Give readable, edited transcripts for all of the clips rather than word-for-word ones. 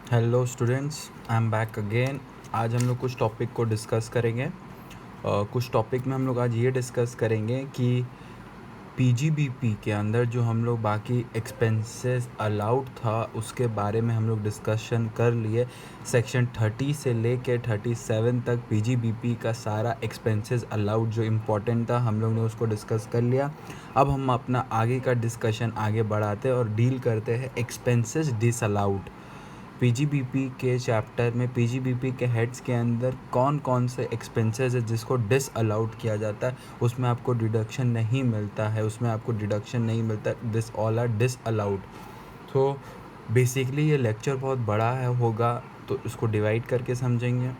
Hello students, I am back again. आज हम लोग कुछ टॉपिक को डिस्कस करेंगे। कुछ टॉपिक में हम लोग आज ये डिस्कस करेंगे कि पीजीबीपी के अंदर जो हम लोग बाकी एक्सपेंसेस अलाउड था उसके बारे में हम लोग डिस्कशन कर लिए। सेक्शन 30 से लेके 37 तक पीजीबीपी का सारा एक्सपेंसेस अलाउड जो इम्पोर्टेंट था हम लोग ने उसको डिस्कस कर लिया। अब हम अपना आगे का डिस्कशन आगे बढ़ाते और डील करते हैं एक्सपेंसेस डिसअलाउड। पीजीबीपी के चैप्टर में पीजीबीपी के हेड्स के अंदर कौन कौन से एक्सपेंसेस है जिसको डिसअलाउड किया जाता है, उसमें आपको डिडक्शन नहीं मिलता है, दिस ऑल आर डिसअलाउड। तो बेसिकली ये लेक्चर बहुत बड़ा होगा, तो इसको डिवाइड करके समझेंगे।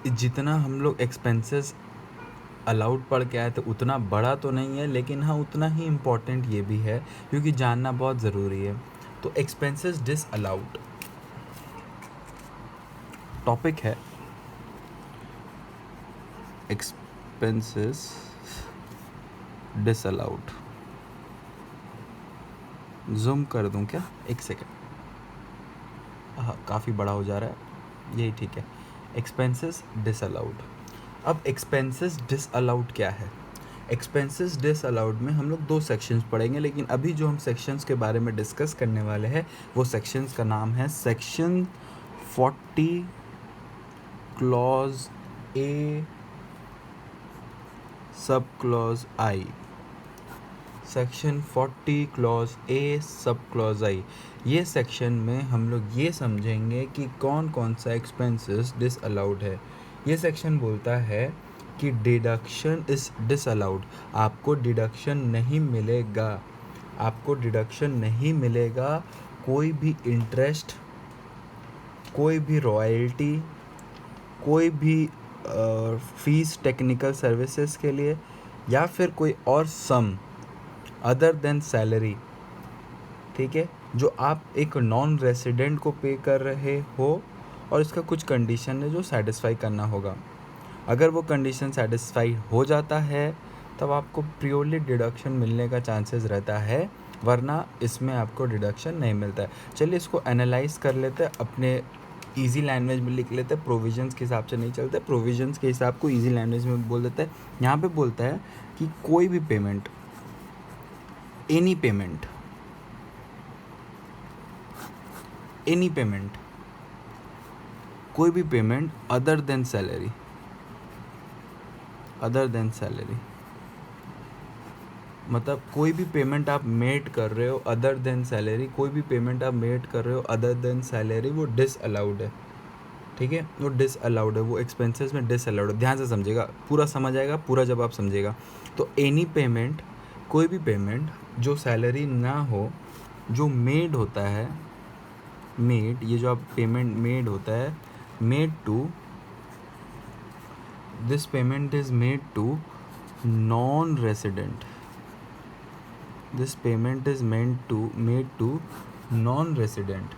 जितना हम लोग एक्सपेंसेस अलाउड पढ़ के आए तो उतना बड़ा तो नहीं है, लेकिन हाँ उतना ही इम्पोर्टेंट ये भी है क्योंकि जानना बहुत ज़रूरी है। तो एक्सपेंसेस डिसअलाउड टॉपिक है। Expenses disallowed. जूम कर दूं क्या? एक सेकेंड। हाँ, काफ़ी बड़ा हो जा रहा है, यही ठीक है। Expenses disallowed. अब एक्सपेंसेस डिसअलाउड क्या है? एक्सपेंसेस डिसअलाउड में हम लोग 2 सेक्शंस पढ़ेंगे, लेकिन अभी जो हम सेक्शंस के बारे में डिस्कस करने वाले हैं वो सेक्शंस का नाम है सेक्शन 40 क्लॉज ए सब क्लॉज आई। सेक्शन 40 क्लॉज ए सब क्लॉज आई। ये सेक्शन में हम लोग ये समझेंगे कि कौन कौन सा एक्सपेंसेस डिसअलाउड है। ये सेक्शन बोलता है कि डिडक्शन इज डिसअलाउड। आपको डिडक्शन नहीं मिलेगा, आपको डिडक्शन नहीं मिलेगा। कोई भी इंटरेस्ट, कोई भी रॉयल्टी, कोई भी फीस टेक्निकल सर्विसेज के लिए, या फिर कोई और सम अदर देन सैलरी, ठीक है, जो आप एक नॉन रेसिडेंट को पे कर रहे हो और इसका कुछ कंडीशन है जो सेटिस्फाई करना होगा। अगर वो कंडीशन सेटिस्फाई हो जाता है तब आपको प्योरली डिडक्शन मिलने का चांसेस रहता है, वरना इसमें आपको डिडक्शन नहीं मिलता है। चलिए इसको एनालाइज कर लेते हैं, अपने इजी लैंग्वेज में लिख लेते हैं। प्रोविजंस के हिसाब से नहीं चलते, प्रोविजंस के हिसाब को इजी लैंग्वेज में बोल देते हैं। यहाँ पे बोलता है कि कोई भी payment, any payment, any payment, कोई भी payment other than salary, other than salary मतलब कोई भी पेमेंट आप मेड कर रहे हो अदर देन सैलरी, कोई भी पेमेंट आप मेड कर रहे हो अदर देन सैलरी, वो डिसअलाउड है। ठीक है, वो डिसअलाउड है, वो एक्सपेंसेस में डिसअलाउड है। ध्यान से समझिएगा, पूरा समझ आएगा, पूरा जब आप समझिएगा। तो एनी पेमेंट, कोई भी पेमेंट जो सैलरी ना हो, जो मेड होता है, मेड, ये जो आप पेमेंट मेड होता है, made to, this payment is made to non resident, this payment is made to non resident,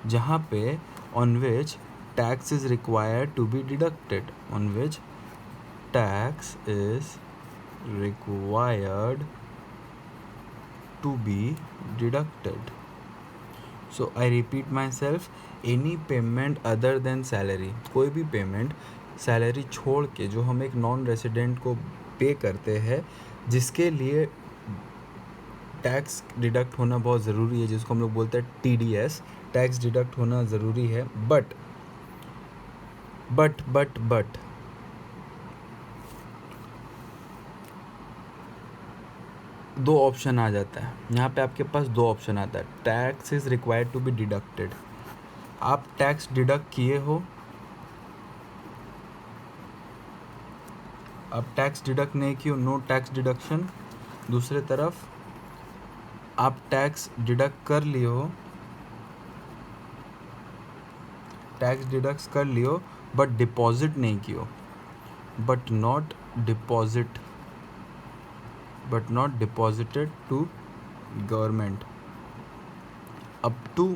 जहाँ पे on which tax is required to be deducted, on which tax is required to be deducted. So I repeat myself, any payment other than salary, कोई भी payment salary छोड़ के जो हम एक non resident को पे करते हैं, जिसके लिए टैक्स डिडक्ट होना बहुत ज़रूरी है, जिसको हम लोग बोलते हैं TDS, टैक्स डिडक्ट होना ज़रूरी है। बट दो ऑप्शन आ जाता है यहाँ पे, आपके पास 2 ऑप्शन आता है। Tax is required to be deducted, आप टैक्स डिडक्ट किए हो, आप टैक्स डिडक्ट नहीं किए हो, नो टैक्स डिडक्शन। दूसरे तरफ आप टैक्स डिडक्ट कर लिए हो, टैक्स डिडक्ट कर लियो बट डिपॉजिट नहीं कियो, but not deposited to government up to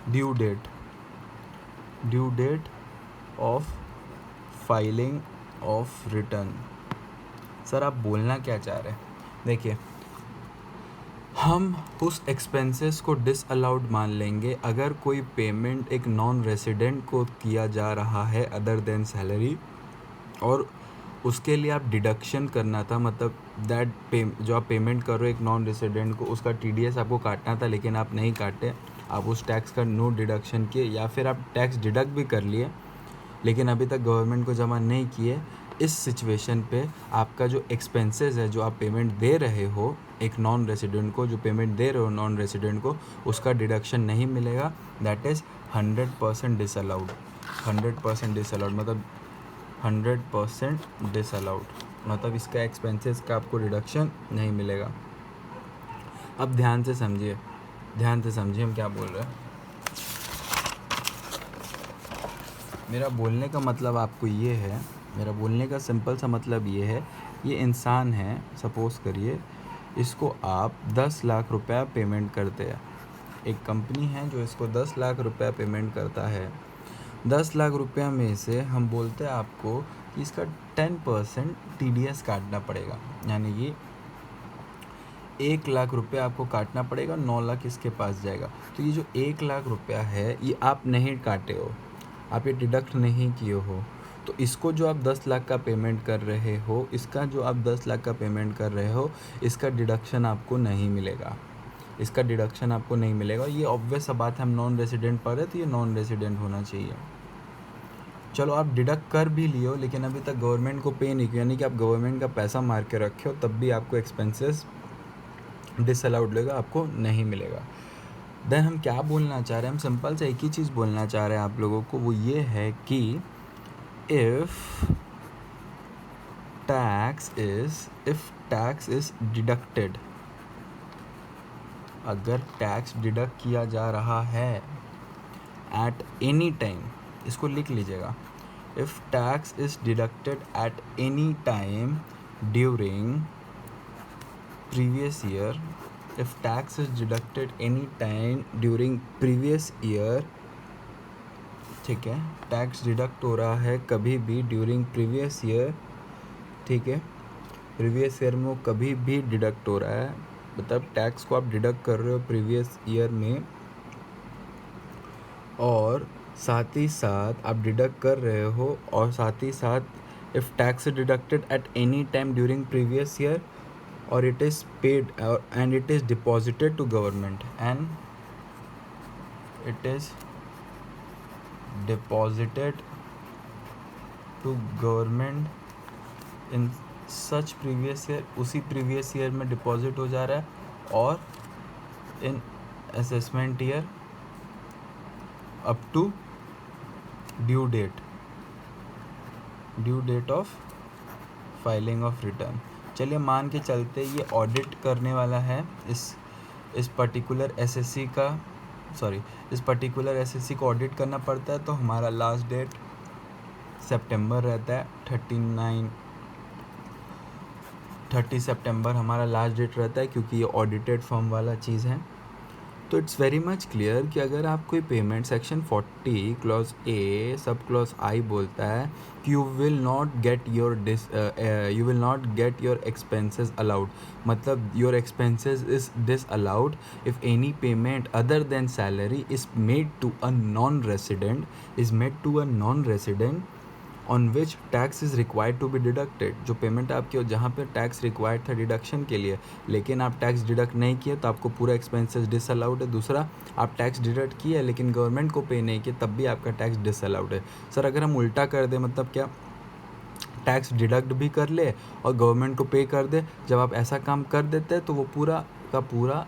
due date of filing of return. Sir आप बोलना क्या चाह रहे हैं? देखिए, हम उस एक्सपेंसेस को डिसअलाउड मान लेंगे अगर कोई पेमेंट एक नॉन रेसिडेंट को किया जा रहा है अदर देन सैलरी, और उसके लिए आप डिडक्शन करना था, मतलब जो आप पेमेंट कर रहे हो एक नॉन रेसिडेंट को, उसका TDS आपको काटना था लेकिन आप नहीं काटे, आप उस टैक्स का नो डिडक्शन किए, या फिर आप टैक्स डिडक्ट भी कर लिए लेकिन अभी तक गवर्नमेंट को जमा नहीं किए। इस सिचुएशन पे आपका जो एक्सपेंसेस है, जो आप पेमेंट दे रहे हो एक नॉन रेसिडेंट को, जो पेमेंट दे रहे हो नॉन रेसिडेंट को, उसका डिडक्शन नहीं मिलेगा। That is 100% disallowed. 100% डिसअलाउड मतलब 100% डिसअलाउड, मतलब इसका एक्सपेंसेस का आपको डिडक्शन नहीं मिलेगा। अब ध्यान से समझिए हम क्या बोल रहे हैं। मेरा बोलने का मतलब आपको ये है, मेरा बोलने का सिंपल सा मतलब ये है, ये इंसान है, सपोज़ करिए इसको आप 10 लाख रुपया पेमेंट करते हैं, एक कंपनी है जो इसको 10 लाख रुपया पेमेंट करता है। 10 लाख रुपया में से हम बोलते हैं आपको कि इसका 10% TDS काटना पड़ेगा, यानी कि 1 लाख रुपया आपको काटना पड़ेगा, 9 लाख इसके पास जाएगा। तो ये जो 1 लाख रुपया है ये आप नहीं काटे हो, आप ये डिडक्ट नहीं किए हो, तो इसको जो आप 10 लाख का पेमेंट कर रहे हो, इसका जो आप 10 लाख का पेमेंट कर रहे हो, इसका डिडक्शन आपको नहीं मिलेगा, इसका डिडक्शन आपको नहीं मिलेगा। ये ऑब्वियस सा बात है, हम नॉन रेसिडेंट पढ़ रहे तो ये नॉन रेसिडेंट होना चाहिए। चलो आप डिडक्ट कर भी लियो लेकिन अभी तक गवर्नमेंट को पे नहीं किया, यानी कि आप गवर्नमेंट का पैसा मार के रखे हो, तब भी आपको एक्सपेंसेस डिसअलाउड लेगा, आपको नहीं मिलेगा। देन हम क्या बोलना चाह रहे हैं, हम सिंपल से एक ही चीज़ बोलना चाह रहे हैं आप लोगों को, वो ये है कि इफ़ टैक्स इज डिडक्टेड, अगर टैक्स डिडक्ट किया जा रहा है एट एनी टाइम, इसको लिख लीजिएगा, if tax is deducted at any time during previous year, if tax is deducted any time during previous year, ठीक है, टैक्स डिडक्ट हो रहा है कभी भी ड्यूरिंग प्रीवियस ईयर, ठीक है, प्रीवियस ईयर में वो कभी भी डिडक्ट हो रहा है, मतलब टैक्स को आप डिडक्ट कर रहे हो प्रीवियस ईयर में, और साथ ही साथ आप डिडक्ट कर रहे हो, और साथ ही साथ if tax is deducted at any time during previous year, or it is paid and it is deposited to government, and it is deposited to government in such previous year, उसी previous year में deposit हो जा रहा है, और in assessment year up to due date of filing of return। चलिए मान के चलते ये ऑडिट करने वाला है इस पर्टिकुलर एसएससी का, इस पर्टिकुलर एसएससी को ऑडिट करना पड़ता है, तो हमारा लास्ट डेट सितंबर रहता है, 30 सितंबर हमारा लास्ट डेट रहता है, क्योंकि ये ऑडिटेड फॉर्म वाला चीज़ है। तो इट्स वेरी मच क्लियर कि अगर आप कोई पेमेंट सेक्शन 40 क्लॉज ए सब क्लॉज आई बोलता है कि you will not get your expenses allowed, मतलब your expenses is disallowed if any payment other than salary is made to a non resident on which tax is required to be deducted. जो payment आपकी जहाँ पे tax required था deduction के लिए, लेकिन आप टैक्स डिडक्ट नहीं किए तो आपको पूरा एक्सपेंसेस डिसअलाउड है। दूसरा, आप टैक्स डिडक्ट किए लेकिन गवर्नमेंट को पे नहीं किए, तब भी आपका टैक्स डिसअलाउड है। सर अगर हम उल्टा कर दें, मतलब क्या, टैक्स डिडक्ट भी कर ले और गवर्नमेंट को पे कर दे, जब आप ऐसा काम कर देते हैं तो वो पूरा का पूरा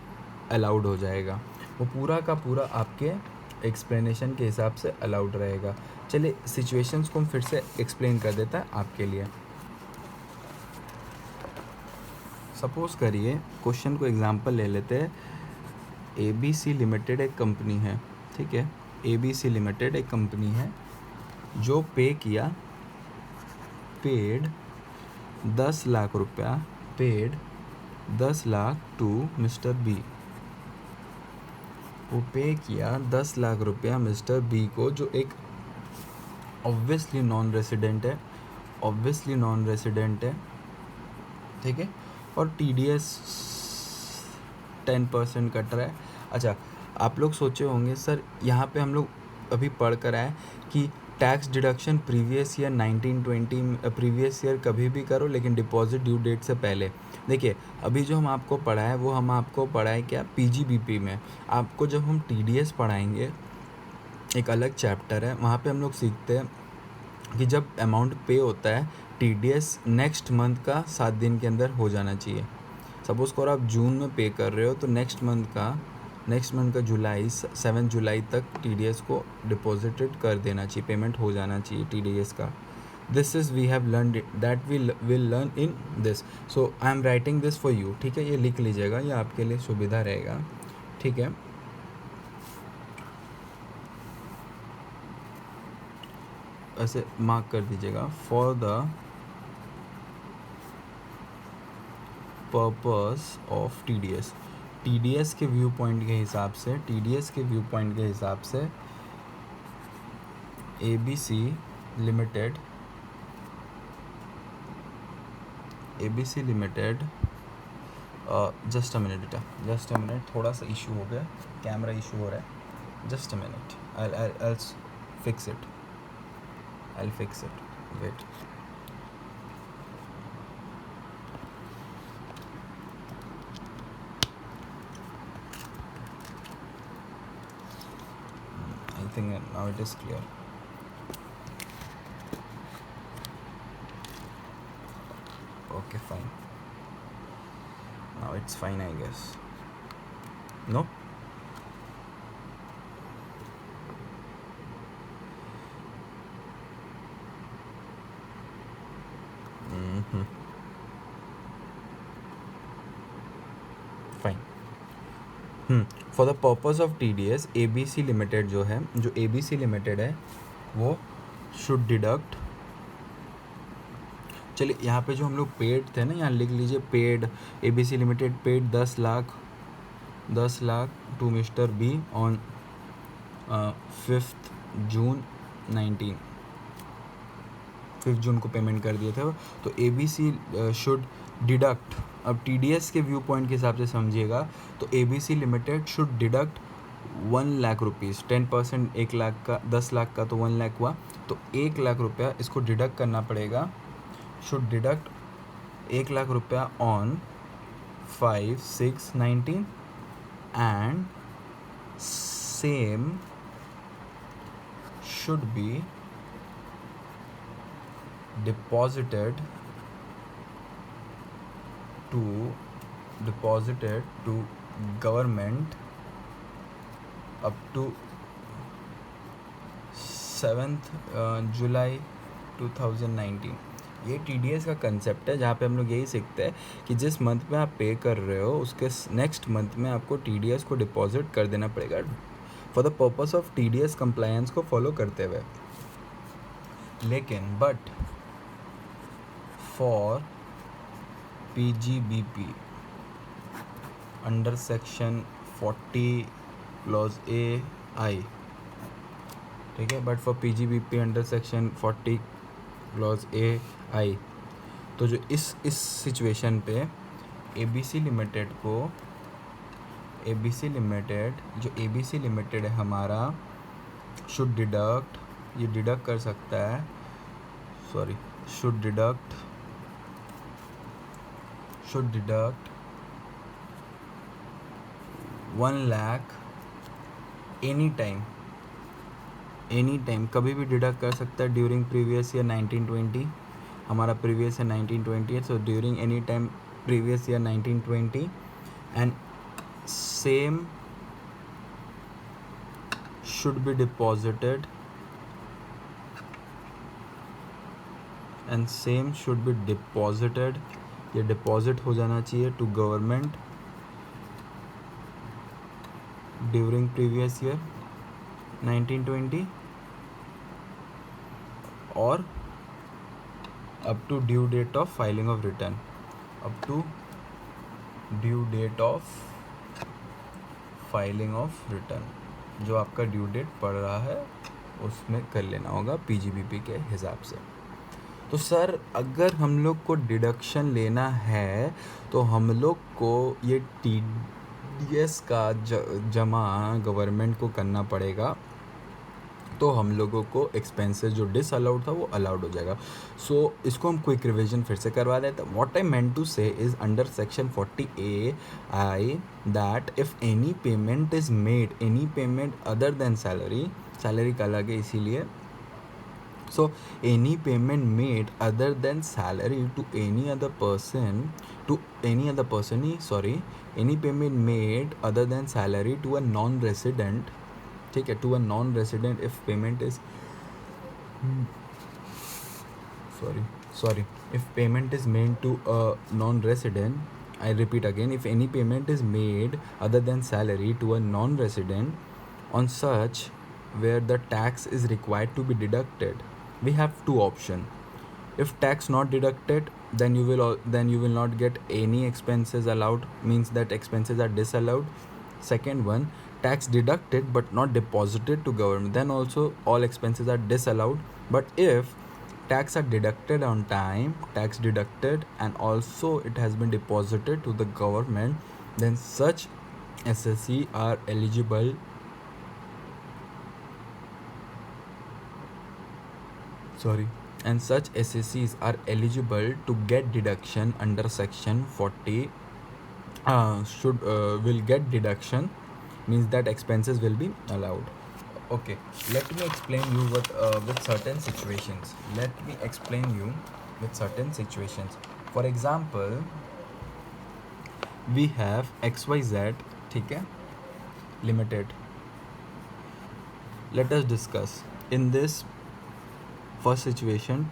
अलाउड हो जाएगा, वो पूरा का पूरा आपके एक्सप्लेनेशन के हिसाब से अलाउड रहेगा। चलिए सिचुएशंस को हम फिर से एक्सप्लेन कर देता है आपके लिए। सपोज़ करिए क्वेश्चन को एग्जांपल ले लेते हैं। ABC लिमिटेड एक कंपनी है, ठीक है, ABC लिमिटेड एक कंपनी है जो पेड 10 लाख रुपया, paid 10 lakh to mister B, वो पे किया 10 लाख रुपया मिस्टर बी को, जो एक ऑब्वियसली नॉन रेसिडेंट है, ठीक है, और TDS 10% कट रहा है। अच्छा, आप लोग सोचे होंगे सर यहाँ पे हम लोग अभी पढ़ कर आए कि tax deduction previous year 1920 previous year कभी भी करो लेकिन डिपॉजिट ड्यू डेट से पहले। देखिए अभी जो हम आपको पढ़ाए वो हम आपको पढ़ाए क्या पीजीबीपी में। आपको जब हम टीडीएस पढ़ाएंगे एक अलग चैप्टर है, वहाँ पे हम लोग सीखते हैं कि जब अमाउंट पे होता है टीडीएस नेक्स्ट मंथ का 7 दिन के अंदर हो जाना चाहिए। सपोज़ करो आप जून में पे कर रहे हो तो नेक्स्ट मंथ का जुलाई 7 जुलाई तक टीडीएस को डिपॉजिटेड कर देना चाहिए, पेमेंट हो जाना चाहिए टीडीएस का। This is we have learn that we will learn in this, so I am writing this for you. ठीक है, ये लिख लीजिएगा, ये आपके लिए सुविधा रहेगा। ठीक है, ऐसे मार्क कर दीजिएगा। For the purpose of TDS, TDS के व्यू पॉइंट के हिसाब से, टीडीएस के व्यू पॉइंट के हिसाब से ABC limited just a minute बेटा, जस्ट अ मिनट, थोड़ा सा इशू हो गया, कैमरा इशू हो रहा है, just a minute, I'll fix it, wait। I think now it is clear। Okay, fine, now it's fine I guess। No, fine. For the purpose of TDS ABC limited जो है, जो ABC limited है वो should deduct, चलिए यहाँ पे जो हम लोग पेड थे ना, यहाँ लिख लीजिए paid, ABC limited paid 10 lakh to mister B on 5 June 5 जून को पेमेंट कर दिए थे। तो एबीसी शुड डिडक्ट, अब टीडीएस के व्यू पॉइंट के हिसाब से समझिएगा, तो ABC limited should deduct 1 lakh rupees, 10%, 1 lakh का, 10 लाख का तो 1 लाख हुआ, तो 1 लाख रुपया इसको डिडक्ट करना पड़ेगा। शुड डिडक्ट 1 लाख रुपया on 5/6/19 and same should be deposited to government up to 7th जुलाई 2019। ये टीडीएस का कंसेप्ट है जहाँ पे हम लोग यही सीखते हैं कि जिस मंथ में आप पे कर रहे हो उसके नेक्स्ट मंथ में आपको टीडीएस को डिपॉजिट कर देना पड़ेगा for the purpose of TDS compliance को फॉलो करते हुए। लेकिन but for PGBP under section 40 clause A I, ठीक है, but for PGBP under section 40 clause A I, तो जो इस सिचुएशन पे एबीसी लिमिटेड है हमारा शुड डिडक्ट, ये डिडक्ट कर सकता है, sorry, should deduct 1 lakh any time कभी भी डिडक्ट कर सकता है ड्यूरिंग प्रीवियस ईयर 1920, हमारा प्रीवियस ईयर 1920 है, so during any time previous year 1920 and same should be deposited and same should be deposited, ये डिपॉजिट हो जाना चाहिए to government during previous year 1920 और up to due date of filing of return, up to due date of filing of return, जो आपका due date पड़ रहा है उसमें कर लेना होगा पीजीबीपी के हिसाब से। तो सर अगर हम लोग को डिडक्शन लेना है तो हम लोग को ये TDS का जमा गवर्नमेंट को करना पड़ेगा, तो हम लोगों को एक्सपेंसेस जो डिसअलाउड था वो अलाउड हो जाएगा. सो इसको हम क्विक रिविजन फिर से करवा देते हैं. व्हाट आई मेंट टू से is under section 40A I that if any payment is made, any payment other than salary, salary का अलग है इसीलिए. So any payment made other than salary to any other person, any payment made other than salary to a non-resident, ठीक है, to a non-resident if payment is if payment is made to a non-resident, I repeat again, if any payment is made other than salary to a non-resident on such where the tax is required to be deducted, we have two options. If tax not deducted, then you will not get any expenses allowed, means that expenses are disallowed. Second one, tax deducted but not deposited to government, then also all expenses are disallowed. But if tax are deducted on time, tax deducted and also it has been deposited to the government, then such SSC are eligible and such SSCs are eligible to get deduction under section 40, will get deduction, means that expenses will be allowed. Okay, let me explain you with certain situations. For example, we have XYZ, ठीक है, limited. Let us discuss. In this first situation,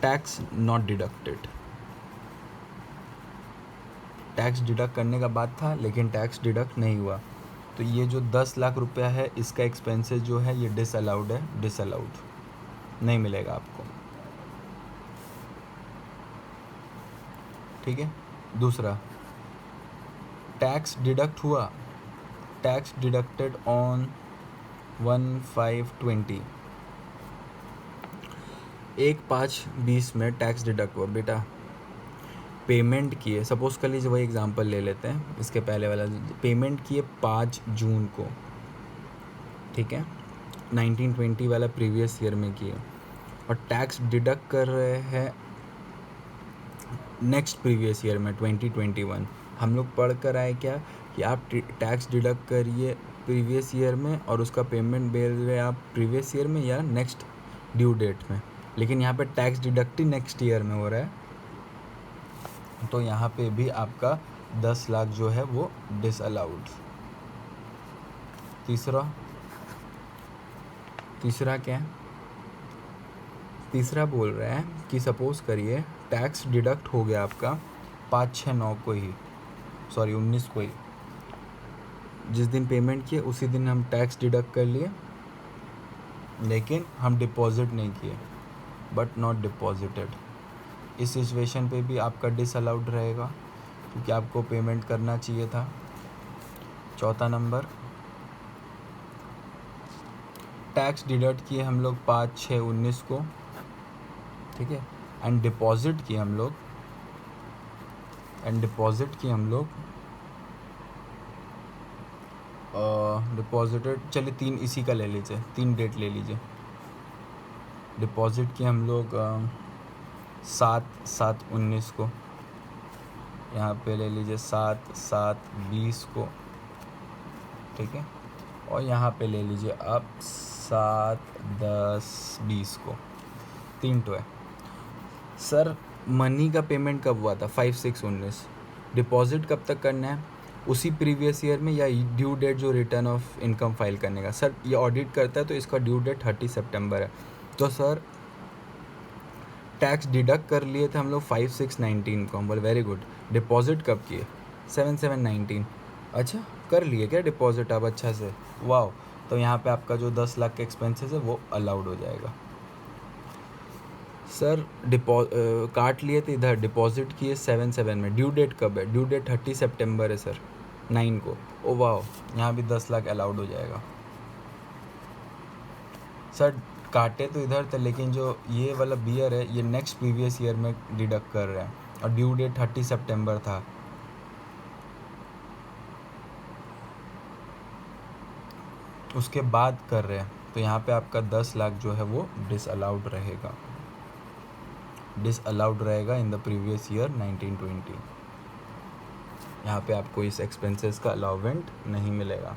tax not deducted. Tax deduct करने का बात था लेकिन tax deduct नहीं हुआ, तो ये जो 10 लाख रुपया है इसका एक्सपेंसेस जो है ये डिसअलाउड है, डिसअलाउड नहीं मिलेगा आपको. ठीक है. दूसरा, टैक्स डिडक्ट हुआ, टैक्स डिडक्टेड ऑन 1/5/20, 1/5/20 में टैक्स डिडक्ट हुआ. बेटा पेमेंट किए, सपोज कर लीजिए वही एग्जांपल ले लेते हैं, इसके पहले वाला पेमेंट किए 5 जून को, ठीक है, 1920 वाला प्रीवियस ईयर में किए, और टैक्स डिडक्ट कर रहे हैं नेक्स्ट प्रीवियस ईयर में 2021. हम लोग पढ़ कर आए क्या कि आप टैक्स डिडक्ट करिए प्रीवियस ईयर में और उसका पेमेंट भेज रहे आप प्रीवियस ईयर में या नेक्स्ट ड्यू डेट में, लेकिन यहाँ पे टैक्स डिडक्ट ही नेक्स्ट ईयर में हो रहा है, तो यहाँ पे भी आपका 10 लाख जो है वो डिसअलाउड. तीसरा क्या है, तीसरा बोल रहा है कि सपोज करिए टैक्स डिडक्ट हो गया आपका 5/6/9 को ही, 19 को ही, जिस दिन पेमेंट किए उसी दिन हम टैक्स डिडक्ट कर लिए, लेकिन हम डिपॉजिट नहीं किए, बट नॉट डिपॉजिटेड. इस सिचुएशन पे भी आपका डिसअलाउड रहेगा क्योंकि आपको पेमेंट करना चाहिए था. चौथा नंबर, टैक्स डिडक्ट किए हम लोग 5/6/19 को, ठीक है, एंड डिपॉजिट किए हम लोग डिपॉजिटेड, चलिए 3 इसी का ले लीजिए, 3 डेट ले लीजिए. डिपॉजिट किए हम लोग 7/7/19 को, यहाँ पे ले लीजिए 7/7/20 को, ठीक है, और यहाँ पे ले लीजिए आप 7/10/20 को. 3 तो है. सर मनी का पेमेंट कब हुआ था? 5/6/19. डिपॉजिट कब तक करना है? उसी प्रीवियस ईयर में या ड्यू डेट जो रिटर्न ऑफ इनकम फाइल करने का. सर ये ऑडिट करता है तो इसका ड्यू डेट 30 सितंबर है, तो सर टैक्स डिडक्ट कर लिए थे हम लोग 5/6/19 को. हम बोले वेरी गुड. डिपॉजिट कब किए? 7/7/19. अच्छा कर लिए क्या डिपॉजिट आप अच्छा से, वाह. तो यहाँ पे आपका जो 10 लाख के एक्सपेंसेस है वो अलाउड हो जाएगा. सर काट लिए थे इधर, डिपॉजिट किए 7/7 में, ड्यू डेट कब है? ड्यू डेट 30 सितंबर है सर, 9 को. ओ वाह, यहाँ भी 10 लाख अलाउड हो जाएगा. सर काटे तो इधर थे लेकिन जो ये वाला बियर है ये नेक्स्ट प्रीवियस ईयर में डिडक्ट कर रहे हैं और ड्यू डेट 30 सितंबर था. उसके बाद कर रहे हैं, तो यहाँ पे आपका 10 लाख जो है वो डिसअलाउड रहेगा इन द प्रीवियस ईयर 1920। यहाँ पे आपको इस एक्सपेंसेस का अलाउवेंट नहीं मिलेगा।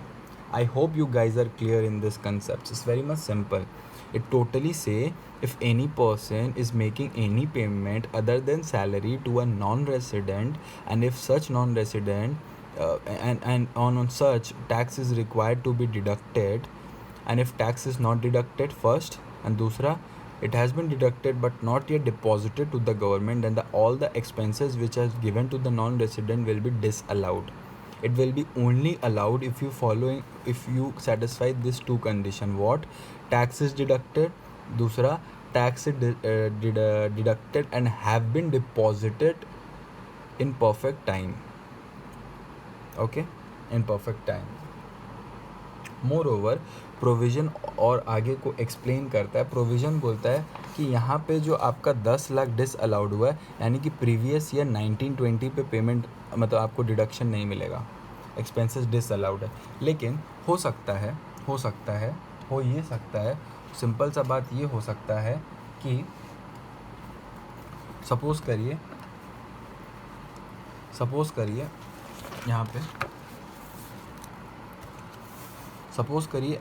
I hope you guys are clear in this concept. It's very much simple. It totally say if any person is making any payment other than salary to a non-resident, and if such non-resident and on such tax is required to be deducted, and if tax is not deducted first, and दूसरा it has been deducted but not yet deposited to the government, then all the expenses which are given to the non-resident will be disallowed. It will be only allowed if you satisfy these two condition. What? Tax is deducted, दूसरा tax is deducted and have been deposited in perfect time. Okay, in perfect time. More over provision और आगे को explain करता है। Provision बोलता है कि यहाँ पे जो आपका 10 लाख डिसअलाउड हुआ है, यानी कि प्रीवियस ईयर 1920 पे पेमेंट मतलब आपको डिडक्शन नहीं मिलेगा, एक्सपेंसेस डिसअलाउड है। लेकिन हो सकता है सिंपल सा बात ये हो सकता है कि सपोज़ करिए यहाँ पे सपोज़ करिए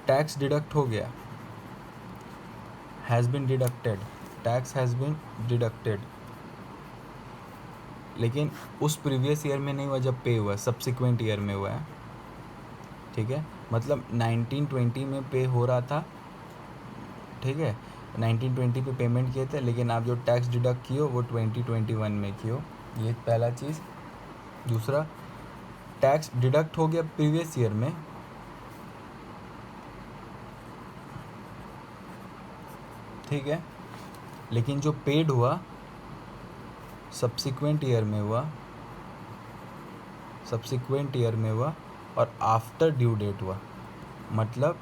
टैक्स डिडक्ट हो गया, टैक्स हैज़ बीन डिडक्टेड, लेकिन उस प्रीवियस ईयर में नहीं हुआ जब पे हुआ, सब्सिक्वेंट ईयर में हुआ है। ठीक है, मतलब 1920 में पे हो रहा था, ठीक है, 1920 पे पेमेंट किए थे, लेकिन आप जो टैक्स डिडक्ट किए वो 2021 में किए, ये पहला चीज़। दूसरा, टैक्स डिडक्ट हो गया प्रीवियस ईयर में, ठीक है, लेकिन जो पेड हुआ सब्सिक्वेंट ईयर में हुआ और आफ्टर ड्यू डेट हुआ, मतलब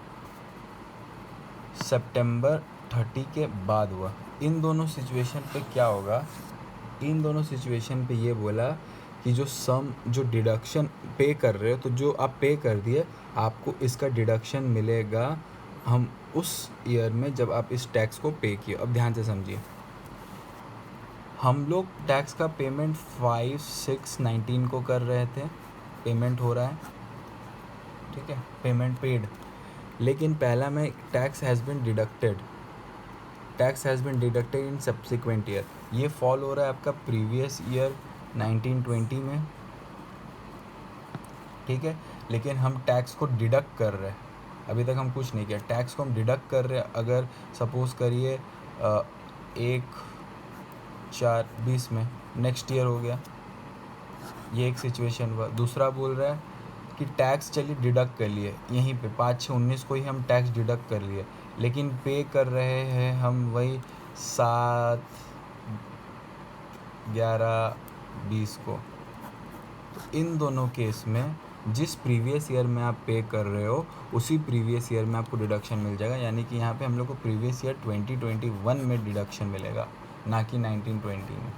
सितंबर 30 के बाद हुआ। इन दोनों सिचुएशन पे क्या होगा, इन दोनों सिचुएशन पे ये बोला कि जो डिडक्शन पे कर रहे हो, तो जो आप पे कर दिए आपको इसका डिडक्शन मिलेगा हम उस ईयर में जब आप इस टैक्स को पे किए। अब ध्यान से समझिए, हम लोग टैक्स का पेमेंट 5/6/19 को कर रहे थे, पेमेंट हो रहा है, ठीक है, पेमेंट पेड, लेकिन पहला में tax has been deducted in subsequent year. ये फॉल हो रहा है आपका प्रीवियस ईयर 1920 में, ठीक है, लेकिन हम टैक्स को डिडक्ट कर रहे हैं, अभी तक हम कुछ नहीं किया, टैक्स को हम डिडक्ट कर रहे हैं। अगर सपोज़ करिए 1/4/20 में नेक्स्ट ईयर हो गया, ये एक सिचुएशन हुआ। दूसरा बोल रहा है कि टैक्स चलिए डिडक्ट कर लिए, यहीं पे 5/6/19 को ही हम टैक्स डिडक्ट कर लिए, लेकिन पे कर रहे हैं हम वही 7/11/20 को। तो इन दोनों केस में जिस प्रीवियस ईयर में आप पे कर रहे हो उसी प्रीवियस ईयर में आपको डिडक्शन मिल जाएगा, यानी कि यहाँ पे हम लोग को प्रीवियस ईयर 2021 में डिडक्शन मिलेगा, ना कि 1920 में।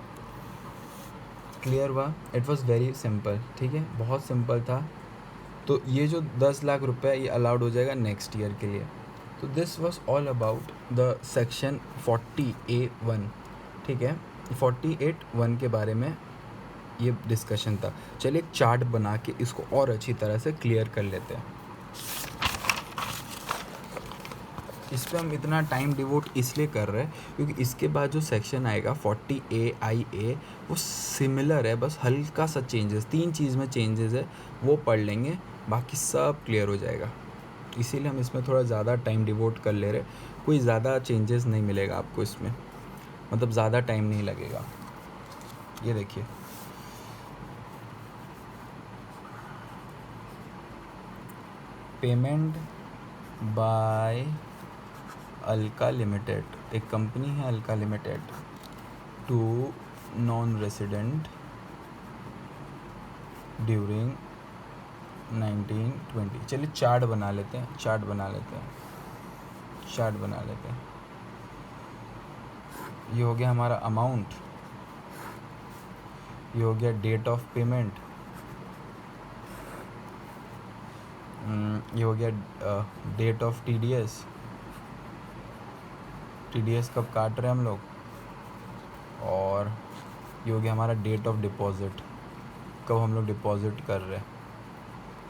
क्लियर हुआ? इट वॉज़ वेरी सिंपल, ठीक है, बहुत सिंपल था। तो ये जो 10 लाख रुपए ये अलाउड हो जाएगा नेक्स्ट ईयर के लिए। तो this was all about the section 40A1, ठीक है, 48(1) के बारे में ये डिस्कशन था। चलिए एक चार्ट बना के इसको और अच्छी तरह से क्लियर कर लेते हैं। इस पर हम इतना टाइम डिवोट इसलिए कर रहे हैं क्योंकि इसके बाद जो सेक्शन आएगा 40A(IA) वो सिमिलर है, बस हल्का सा चेंजेस, 3 चीज़ में चेंजेस है, वो पढ़ लेंगे, बाकी सब क्लियर हो जाएगा। इसीलिए हम इसमें थोड़ा ज़्यादा टाइम डिवोट कर ले रहे। कोई ज़्यादा चेंजेस नहीं मिलेगा आपको इसमें, मतलब ज़्यादा टाइम नहीं लगेगा। ये देखिए, पेमेंट बाय अल्का लिमिटेड, एक कंपनी है Alka limited, to non resident during 1920। चलिए चार्ट बना लेते हैं। ये हो गया हमारा अमाउंट, ये हो गया डेट ऑफ पेमेंट, ये हो गया डेट ऑफ टीडीएस कब काट रहे हैं हम लोग, और ये हो गया हमारा डेट ऑफ डिपॉज़िट, कब हम लोग डिपॉज़िट कर रहे हैं।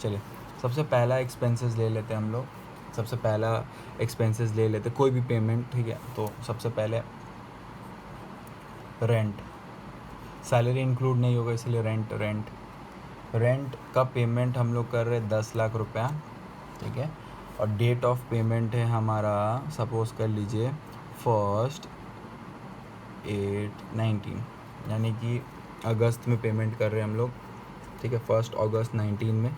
चलिए सबसे पहला एक्सपेंसेस ले लेते हैं हम लोग, सबसे पहला एक्सपेंसेस ले लेते कोई भी पेमेंट, ठीक है। तो सबसे पहले रेंट, सैलरी इंक्लूड नहीं होगा इसलिए रेंट का पेमेंट हम लोग कर रहे हैं 10 लाख रुपया, ठीक है। और डेट ऑफ पेमेंट है हमारा, सपोज़ कर लीजिए 1/8/19, यानी कि अगस्त में पेमेंट कर रहे हैं हम लोग, ठीक है, 1 अगस्त 19 में।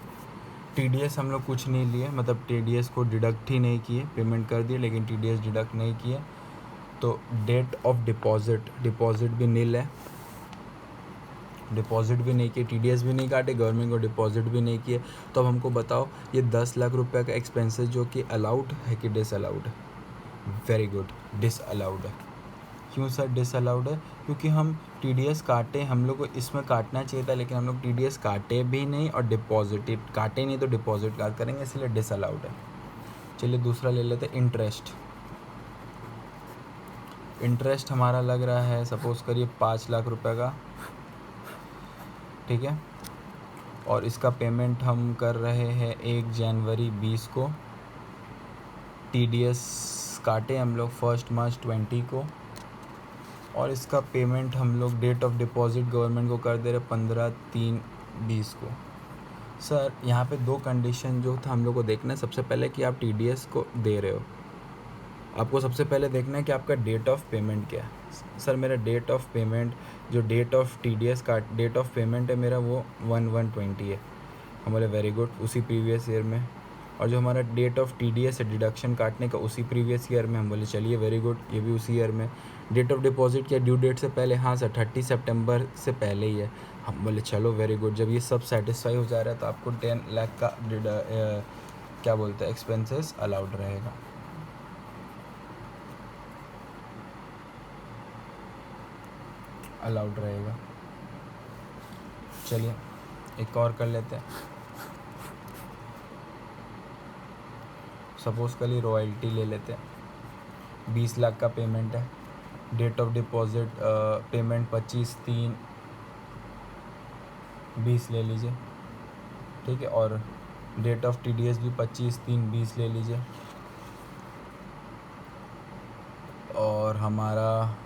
टीडीएस हम लोग कुछ नहीं लिए, मतलब टीडीएस को डिडक्ट ही नहीं किए, पेमेंट कर दिए लेकिन टीडीएस डिडक्ट नहीं किए। तो डेट ऑफ डिपॉज़िट भी नील है, डिपॉज़िट भी नहीं किए, टीडीएस भी नहीं काटे, गवर्नमेंट को डिपॉज़िट भी नहीं किए। तो अब हमको बताओ ये 10 लाख रुपए का एक्सपेंसेस जो कि अलाउड है कि डिसअलाउड है? वेरी गुड, डिसअलाउड है। क्यों सर डिसअलाउड है? क्योंकि हम टीडीएस काटे, हम लोग को इसमें काटना चाहिए था लेकिन हम लोग टीडीएस काटे भी नहीं और डिपॉजिट काटे नहीं, तो डिपॉजिट काट करेंगे, इसलिए डिसअलाउड है। चलिए दूसरा ले लेते हैं इंटरेस्ट हमारा लग रहा है, सपोज़ करिए 5 लाख रुपए का, ठीक है। और इसका पेमेंट हम कर रहे हैं 1 जनवरी 20 को, टीडीएस काटे हम लोग 1 मार्च 20 को, और इसका पेमेंट हम लोग डेट ऑफ डिपॉज़िट गवर्नमेंट को कर दे रहे 15/3/20 को। सर यहाँ पे 2 कंडीशन जो था हम लोग को देखना है, सबसे पहले कि आप टीडीएस को दे रहे हो, आपको सबसे पहले देखना है कि आपका डेट ऑफ पेमेंट क्या है। सर मेरा डेट ऑफ पेमेंट, जो डेट ऑफ टीडीएस का डेट ऑफ पेमेंट है मेरा, वो 1/1/20 है। हम बोले वेरी गुड, उसी प्रीवियस ईयर में। और जो हमारा डेट ऑफ टीडीएस है डिडक्शन काटने का, उसी प्रीवियस ईयर में। हम बोले चलिए वेरी गुड, ये भी उसी ईयर में। डेट ऑफ डिपॉजिट क्या, ड्यू डेट से पहले? हाँ सर 30 सितंबर से पहले ही है। हम बोले चलो वेरी गुड, जब ये सब सेटिस्फाई हो जा रहा है तो आपको 10 लाख का क्या बोलते हैं एक्सपेंसेस अलाउड रहेगा। चलिए एक और कर लेते हैं, सपोज़ करिए रॉयल्टी ले लेते हैं, 20 लाख का पेमेंट है, डेट ऑफ डिपॉजिट पेमेंट 25/3/20 ले लीजिए, ठीक है। और डेट ऑफ टीडीएस भी 25/3/20 ले लीजिए। और हमारा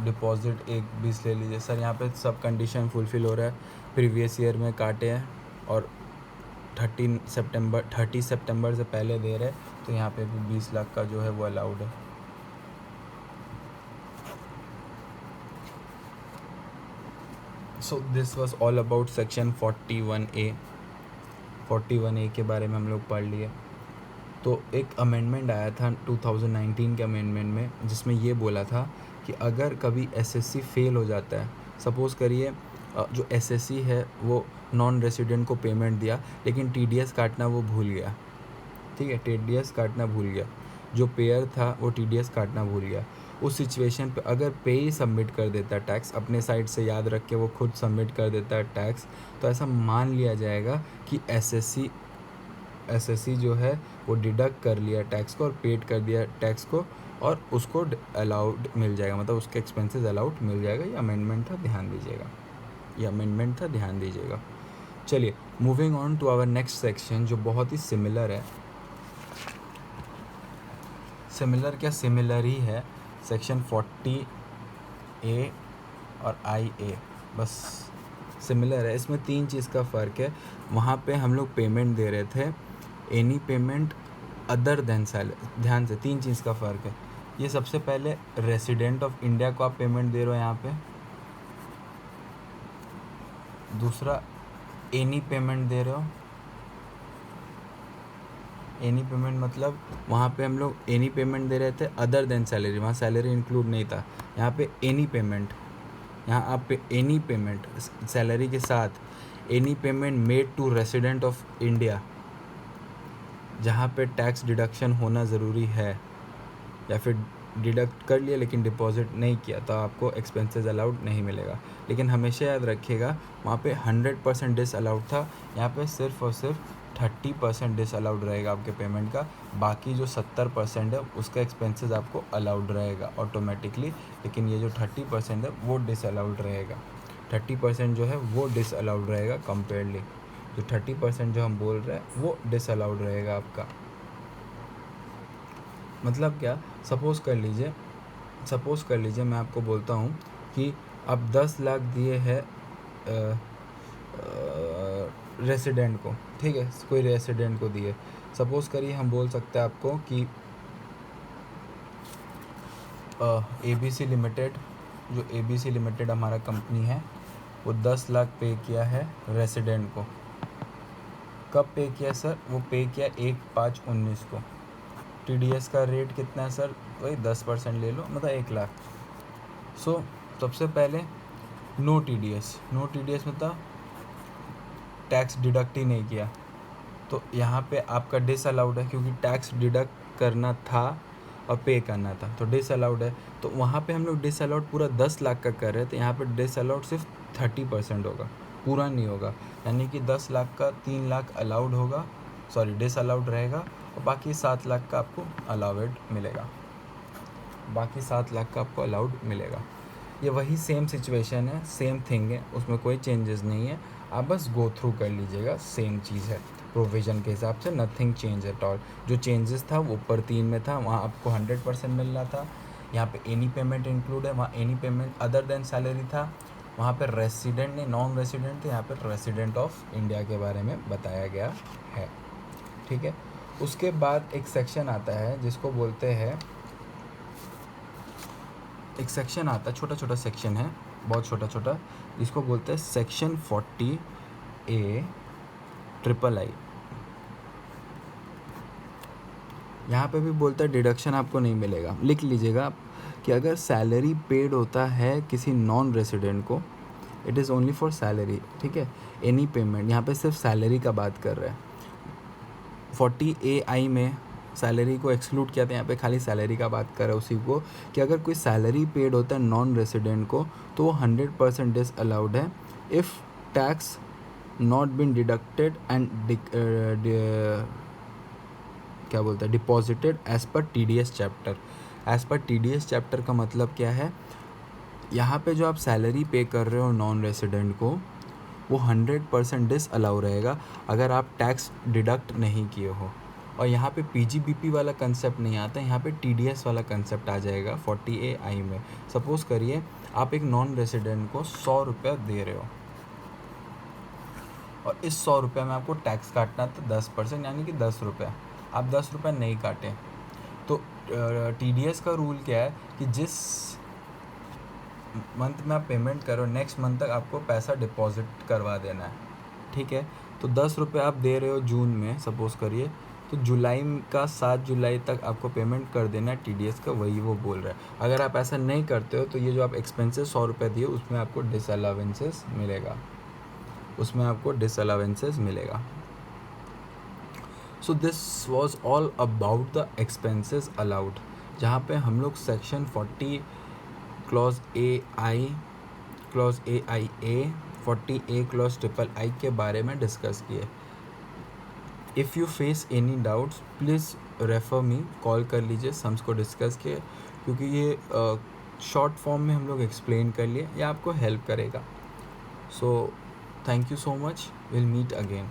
डिपॉजिट 1/20 ले लीजिए। सर यहाँ पे सब कंडीशन फुलफ़िल हो रहा है, प्रीवियस ईयर में काटे हैं और 30 सितंबर से पहले दे रहे, तो यहाँ पे भी 20 लाख का जो है वो अलाउड है। So this was all about section 41A के बारे में हम लोग पढ़ लिए। तो एक अमेंडमेंट आया था 2019 के अमेंडमेंट में, जिसमें ये बोला था कि अगर कभी एसएससी फेल हो जाता है, सपोज़ करिए जो एसएससी है वो नॉन रेसिडेंट को पेमेंट दिया लेकिन टीडीएस काटना वो भूल गया, ठीक है, टीडीएस काटना भूल गया, जो पेयर था वो टीडीएस काटना भूल गया। उस सिचुएशन पे अगर पे ही सबमिट कर देता है टैक्स, अपने साइड से याद रख के वो खुद सबमिट कर देता है टैक्स, तो ऐसा मान लिया जाएगा कि एसएससी जो है वो डिडक्ट कर लिया टैक्स को और पेड कर दिया टैक्स को, और उसको अलाउड मिल जाएगा, मतलब उसके एक्सपेंसेस अलाउड मिल जाएगा। ये अमेंडमेंट था, ध्यान दीजिएगा। चलिए moving on to our next section, जो बहुत ही सिमिलर है, सिमिलर ही है, सेक्शन 40A और IA, बस सिमिलर है। इसमें 3 चीज़ का फ़र्क है। वहाँ पे हम लोग पेमेंट दे रहे थे any payment other than salary. ध्यान से 3 चीज़ का फ़र्क है। ये सबसे पहले रेसिडेंट ऑफ इंडिया को आप पेमेंट दे रहे हो यहाँ पे, दूसरा एनी पेमेंट दे रहे हो, एनी पेमेंट मतलब वहाँ पे हम लोग एनी पेमेंट दे रहे थे अदर देन सैलरी, वहाँ सैलरी इंक्लूड नहीं था। यहाँ पे एनी पेमेंट, यहाँ आप एनी पेमेंट सैलरी के साथ any payment made to resident of India, जहाँ पे टैक्स डिडक्शन होना ज़रूरी है, या फिर डिडक्ट कर लिया लेकिन डिपॉजिट नहीं किया तो आपको एक्सपेंसेस अलाउड नहीं मिलेगा। लेकिन हमेशा याद रखिएगा वहाँ पे 100% डिस अलाउड था, यहाँ पे सिर्फ और सिर्फ 30% डिस अलाउड रहेगा आपके पेमेंट का। बाकी जो 70% है उसका एक्सपेंसेस आपको अलाउड रहेगा ऑटोमेटिकली, लेकिन ये जो 30% है वो डिस अलाउड रहेगा। 30% जो है वो डिस अलाउड रहेगा कंपेयरली। जो 30% जो हम बोल रहे हैं वो डिस अलाउड रहेगा आपका। मतलब क्या, सपोज़ कर लीजिए मैं आपको बोलता हूँ कि आप 10 लाख दिए हैं रेसिडेंट को, ठीक है, कोई रेसिडेंट को दिए। सपोज़ करिए हम बोल सकते हैं आपको कि ABC लिमिटेड, जो ABC लिमिटेड हमारा कंपनी है वो 10 लाख पे किया है रेसिडेंट को। कब पे किया सर? वो पे किया 1/5/19 को। TDS का रेट कितना है सर? वही 10% ले लो, मतलब 1 लाख। सो सबसे पहले नो TDS मतलब टैक्स डिडक्ट ही नहीं किया, तो यहाँ पे आपका डिस अलाउड है, क्योंकि टैक्स डिडक्ट करना था और पे करना था तो डिस अलाउड है। तो वहाँ पे हम लोग डिस अलाउड पूरा 10 लाख का कर रहे हैं, तो यहाँ पे डिस अलाउड सिर्फ 30% होगा, पूरा नहीं होगा। यानी कि 10 लाख का 3 लाख अलाउड होगा, सॉरी डिस अलाउड रहेगा, और बाकी 7 लाख का आपको अलाउड मिलेगा, बाकी 7 लाख का आपको अलाउड मिलेगा। ये वही सेम सिचुएशन है, सेम थिंग है, उसमें कोई चेंजेस नहीं है, आप बस गो थ्रू कर लीजिएगा, सेम चीज़ है प्रोविज़न के हिसाब से, नथिंग चेंज एट ऑल। जो चेंजेस था वो ऊपर 3 में था, वहाँ आपको 100% मिल रहा था। यहाँ पे एनी पेमेंट इंक्लूड है, वहाँ any payment other than salary था। वहाँ पे रेसिडेंट नहीं, नॉन रेसिडेंट थे, यहाँ पे रेसिडेंट ऑफ इंडिया के बारे में बताया गया है, ठीक है। उसके बाद एक सेक्शन आता है जिसको बोलते हैं, एक सेक्शन आता है, छोटा छोटा सेक्शन है, बहुत छोटा छोटा, जिसको बोलते हैं सेक्शन 40A III। यहाँ पे भी बोलता है डिडक्शन आपको नहीं मिलेगा। लिख लीजिएगा आप कि अगर सैलरी पेड होता है किसी नॉन रेसिडेंट को, it is only for salary, ठीक है, एनी पेमेंट, यहाँ पे सिर्फ सैलरी का बात कर रहे हैं। 40AI में सैलरी को एक्सक्लूड किया था, यहाँ पे खाली सैलरी का बात कर रहा है उसी को, कि अगर कोई सैलरी पेड होता है नॉन रेसिडेंट को तो वो 100% डिस अलाउड है if tax not been deducted and क्या बोलता है deposited as per TDS chapter. As per TDS chapter का मतलब क्या है, यहाँ पे जो आप सैलरी पे कर रहे हो नॉन रेसिडेंट को वो 100% डिस अलाउ रहेगा अगर आप टैक्स डिडक्ट नहीं किए हो। और यहाँ पे PGBP वाला कंसेप्ट नहीं आता, यहाँ पे TDS वाला कंसेप्ट आ जाएगा 40AI में। सपोज़ करिए आप एक नॉन रेसिडेंट को 100 रुपये दे रहे हो और इस 100 रुपये में आपको टैक्स काटना था 10%, यानी कि 10 रुपये। आप 10 रुपये नहीं काटे तो TDS का रूल क्या है कि जिस मंथ में आप पेमेंट करो नेक्स्ट मंथ तक आपको पैसा डिपॉजिट करवा देना है, ठीक है। तो 10 रुपये आप दे रहे हो जून में सपोज़ करिए, तो जुलाई का 7 जुलाई तक आपको पेमेंट कर देना है TDS का, वही वो बोल रहा है। अगर आप ऐसा नहीं करते हो तो ये जो आप एक्सपेंसेस 100 रुपये दिए उसमें आपको डिसअलावेंसेस मिलेगा, उसमें आपको डिसअलावेंसेस मिलेगा। So this was all about the expenses allowed, जहाँ पे हम लोग section 40 clause AI, clause AIA, 40A clause III के बारे में डिस्कस किए। If you face any doubts please refer me, call कर लीजिए सम्स को डिस्कस किए, क्योंकि ये शॉर्ट फॉर्म में हम लोग एक्सप्लेन कर लिए, ये आपको हेल्प करेगा। So thank you so much, will meet again.